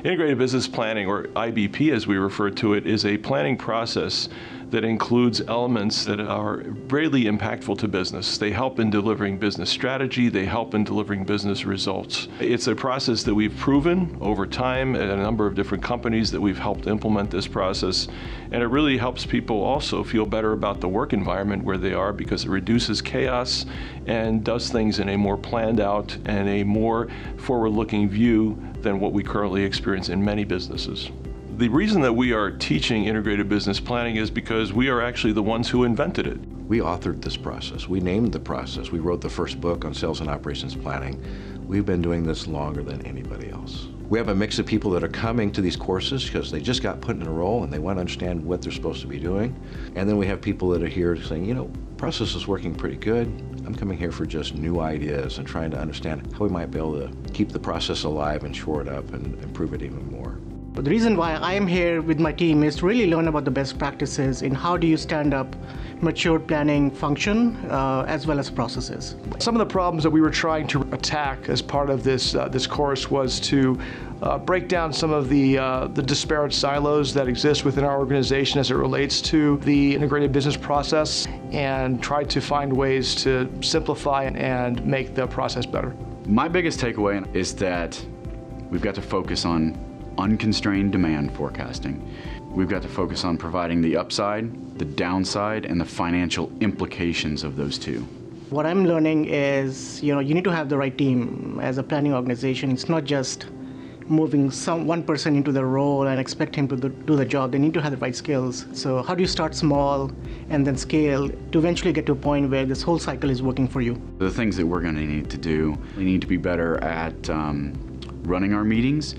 Integrated business planning, or IBP as we refer to it, is a planning process that includes elements that are greatly impactful to business. They help in delivering business strategy, they help in delivering business results. It's a process that we've proven over time at a number of different companies that we've helped implement this process, and it really helps people also feel better about the work environment where they are because it reduces chaos and does things in a more planned out and a more forward-looking view than what we currently experience in many businesses. The reason that we are teaching integrated business planning is because we are actually the ones who invented it. We authored this process. We named the process. We wrote the first book on sales and operations planning. We've been doing this longer than anybody else. We have a mix of people that are coming to these courses because they just got put in a role and they want to understand what they're supposed to be doing. And then we have people that are here saying, you know, process is working pretty good. I'm coming here for just new ideas and trying to understand how we might be able to keep the process alive and shore it up and improve it even more. The reason why I am here with my team is to really learn about the best practices in how do you stand up mature planning function as well as processes. Some of the problems that we were trying to attack as part of this course was to break down some of the disparate silos that exist within our organization as it relates to the integrated business process and try to find ways to simplify and make the process better. My biggest takeaway is that we've got to focus on unconstrained demand forecasting. We've got to focus on providing the upside, the downside, and the financial implications of those two. What I'm learning is, you need to have the right team as a planning organization. It's not just moving one person into the role and expect him to do the job. They need to have the right skills. So how do you start small and then scale to eventually get to a point where this whole cycle is working for you? The things that we're going to need to do, we need to be better at running our meetings,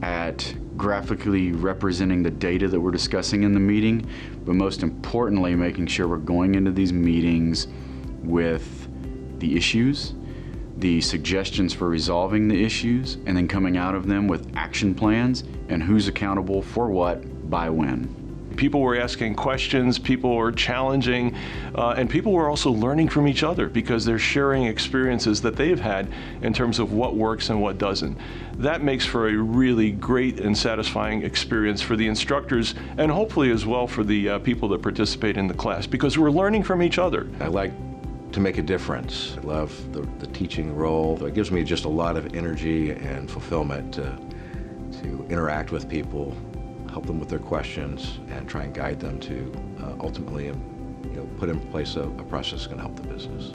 at graphically representing the data that we're discussing in the meeting, but most importantly, making sure we're going into these meetings with the issues, the suggestions for resolving the issues, and then coming out of them with action plans and who's accountable for what by when. People were asking questions, people were challenging, and people were also learning from each other because they're sharing experiences that they've had in terms of what works and what doesn't. That makes for a really great and satisfying experience for the instructors and hopefully as well for the people that participate in the class because we're learning from each other. I like to make a difference. I love the teaching role. It gives me just a lot of energy and fulfillment to interact with people, help them with their questions, and try and guide them to ultimately put in place a process that's going to help the business.